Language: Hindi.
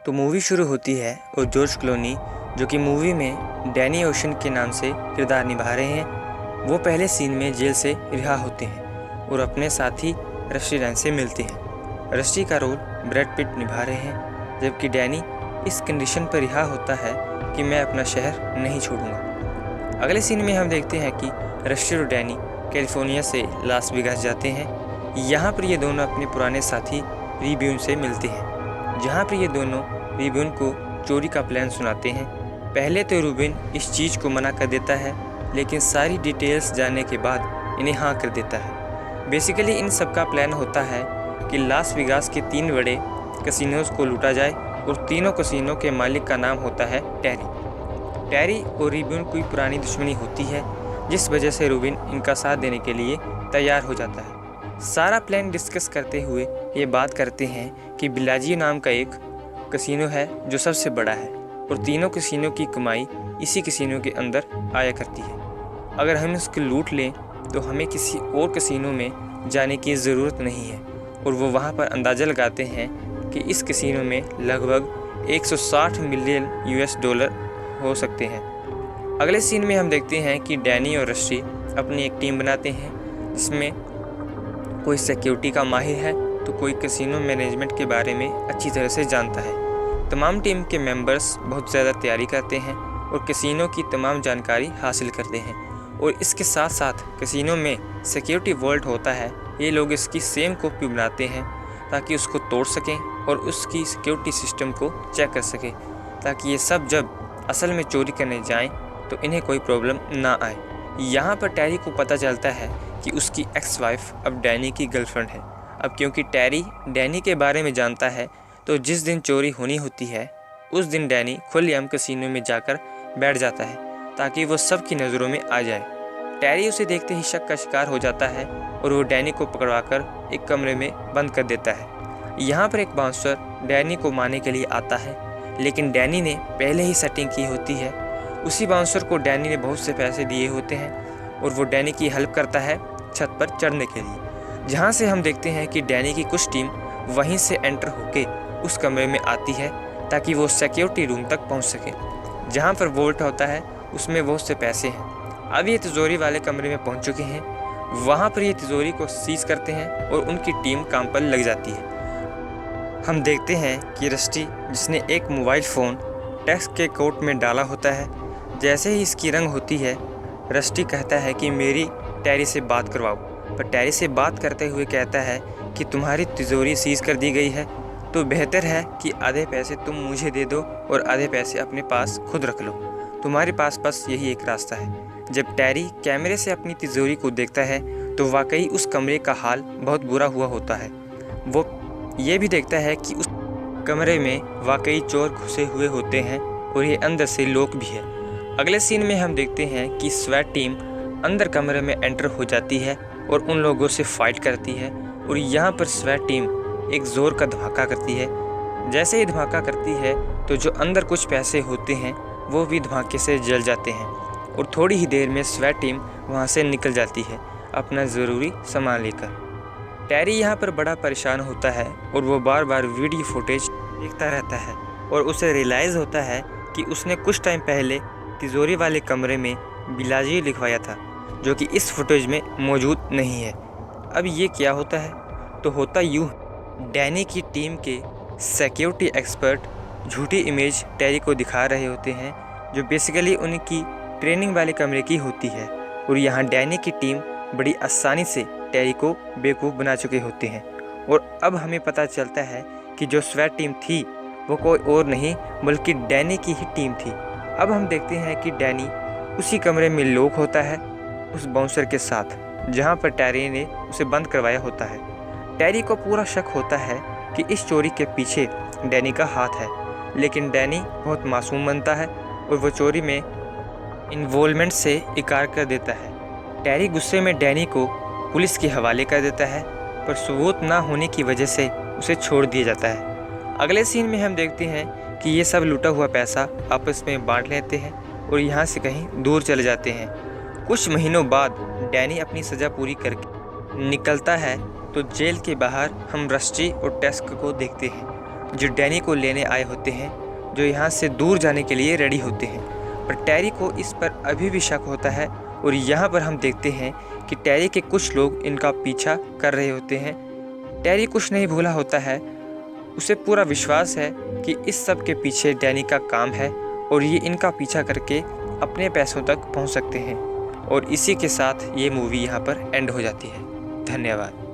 तो मूवी शुरू होती है और जॉर्ज क्लूनी, जो कि मूवी में डैनी ओशन के नाम से किरदार निभा रहे हैं, वो पहले सीन में जेल से रिहा होते हैं और अपने साथी रस्टी रैन से मिलते हैं। रस्टी का रोल ब्रैड पिट निभा रहे हैं, जबकि डैनी इस कंडीशन पर रिहा होता है कि मैं अपना शहर नहीं छोड़ूंगा। अगले सीन में हम देखते हैं कि रस्टी और डैनी कैलिफोर्निया से लास वेगास जाते हैं। यहाँ पर ये दोनों अपने पुराने साथी रिब्यून से मिलते हैं, जहाँ पर ये दोनों रिब्यून को चोरी का प्लान सुनाते हैं। पहले तो रूबिन इस चीज़ को मना कर देता है, लेकिन सारी डिटेल्स जानने के बाद इन्हें हाँ कर देता है। बेसिकली इन सब का प्लान होता है कि लास वेगास के 3 बड़े कसिनोज़ को लूटा जाए और तीनों कसिनो के मालिक का नाम होता है टैरी और रिब्यून की पुरानी दुश्मनी होती है, जिस वजह से रूबिन इनका साथ देने के लिए तैयार हो जाता है। सारा प्लान डिस्कस करते हुए ये बात करते हैं कि बिलाजियो नाम का एक कसिनो है जो सबसे बड़ा है और तीनों कसिनो की कमाई इसी कसिनो के अंदर आया करती है। अगर हम इसको लूट लें तो हमें किसी और कसिनो में जाने की ज़रूरत नहीं है। और वो वहाँ पर अंदाज़ा लगाते हैं कि इस कसिनो में लगभग 160 मिलियन US डॉलर हो सकते हैं। अगले सीन में हम देखते हैं कि डैनी और रस्टी अपनी एक टीम बनाते हैं, जिसमें कोई सिक्योरिटी का माहिर है तो कोई कैसीनो मैनेजमेंट के बारे में अच्छी तरह से जानता है। तमाम टीम के मेंबर्स बहुत ज़्यादा तैयारी करते हैं और कैसीनो की तमाम जानकारी हासिल करते हैं। और इसके साथ साथ कैसीनो में सिक्योरिटी वॉल्ट होता है, ये लोग इसकी सेम कॉपी बनाते हैं ताकि उसको तोड़ सकें और उसकी सिक्योरिटी सिस्टम को चेक कर सकें, ताकि ये सब जब असल में चोरी करने जाएं तो इन्हें कोई प्रॉब्लम ना आए। यहाँ पर टैरी को पता चलता है कि उसकी एक्स वाइफ अब डैनी की गर्लफ्रेंड है। अब क्योंकि टैरी डैनी के बारे में जानता है, तो जिस दिन चोरी होनी होती है उस दिन डैनी खुलेआम कैसीनो में जाकर बैठ जाता है ताकि वो सब की नज़रों में आ जाए। टैरी उसे देखते ही शक का शिकार हो जाता है और वो डैनी को पकड़वाकर एक कमरे में बंद कर देता है। यहाँ पर एक बाउंसर डैनी को मारने के लिए आता है, लेकिन डैनी ने पहले ही सेटिंग की होती है। उसी बाउंसर को डैनी ने बहुत से पैसे दिए होते हैं और वो डैनी की हेल्प करता है छत पर चढ़ने के लिए, जहाँ से हम देखते हैं कि डैनी की कुछ टीम वहीं से एंटर होके उस कमरे में आती है ताकि वो सिक्योरिटी रूम तक पहुँच सके, जहाँ पर वोल्ट होता है उसमें बहुत से पैसे हैं। अब ये तिजोरी वाले कमरे में पहुँच चुके हैं। वहाँ पर ये तिजोरी को सीज करते हैं और उनकी टीम काम पर लग जाती है। हम देखते हैं कि रस्टी, जिसने एक मोबाइल फ़ोन डेस्क के कोट में डाला होता है, जैसे ही इसकी रंग होती है, रस्टी कहता है कि मेरी टैरी से बात करवाओ। पर टैरी से बात करते हुए कहता है कि तुम्हारी तिजोरी सीज कर दी गई है, तो बेहतर है कि आधे पैसे तुम मुझे दे दो और आधे पैसे अपने पास खुद रख लो। तुम्हारे पास बस यही एक रास्ता है। जब टैरी कैमरे से अपनी तिजोरी को देखता है तो वाकई उस कमरे का हाल बहुत बुरा हुआ होता है। वो ये भी देखता है कि उस कमरे में वाकई चोर घुसे हुए होते हैं और ये अंदर से लोग भी है। अगले सीन में हम देखते हैं कि स्वैट टीम अंदर कमरे में एंटर हो जाती है और उन लोगों से फाइट करती है। और यहाँ पर स्वैट टीम एक ज़ोर का धमाका करती है। जैसे ही धमाका करती है तो जो अंदर कुछ पैसे होते हैं वो भी धमाके से जल जाते हैं और थोड़ी ही देर में स्वैट टीम वहाँ से निकल जाती है अपना ज़रूरी सामान लेकर। टैरी यहाँ पर बड़ा परेशान होता है और वो बार बार वीडियो फुटेज देखता रहता है और उसे रियलाइज़ होता है कि उसने कुछ टाइम पहले तिजोरी वाले कमरे में बिलाजियो लिखवाया था, जो कि इस फुटेज में मौजूद नहीं है। अब ये क्या होता है? तो होता यूँ, डैनी की टीम के सिक्योरिटी एक्सपर्ट झूठी इमेज टैरी को दिखा रहे होते हैं, जो बेसिकली उनकी ट्रेनिंग वाले कमरे की होती है। और यहाँ डैनी की टीम बड़ी आसानी से टैरी को बेवकूफ़ बना चुके होते हैं। और अब हमें पता चलता है कि जो स्वैट टीम थी वो कोई और नहीं बल्कि डैनी की ही टीम थी। अब हम देखते हैं कि डैनी उसी कमरे में लॉक होता है उस बाउंसर के साथ, जहाँ पर टैरी ने उसे बंद करवाया होता है। टैरी को पूरा शक होता है कि इस चोरी के पीछे डैनी का हाथ है, लेकिन डैनी बहुत मासूम बनता है और वो चोरी में इन्वॉल्वमेंट से इनकार कर देता है। टैरी गुस्से में डैनी को पुलिस के हवाले कर देता है, पर सबूत ना होने की वजह से उसे छोड़ दिया जाता है। अगले सीन में हम देखते हैं कि ये सब लूटा हुआ पैसा आपस में बांट लेते हैं और यहाँ से कहीं दूर चले जाते हैं। कुछ महीनों बाद डैनी अपनी सज़ा पूरी करके निकलता है तो जेल के बाहर हम रस्टी और टेस्क को देखते हैं। जो डैनी को लेने आए होते हैं, जो यहाँ से दूर जाने के लिए रेडी होते हैं। पर टैरी को इस पर अभी भी शक होता है और यहाँ पर हम देखते हैं कि टैरी के कुछ लोग इनका पीछा कर रहे होते हैं। टैरी कुछ नहीं भूला होता है, उसे पूरा विश्वास है कि इस सब के पीछे डैनी का काम है और ये इनका पीछा करके अपने पैसों तक पहुंच सकते हैं। और इसी के साथ ये मूवी यहाँ पर एंड हो जाती है। धन्यवाद।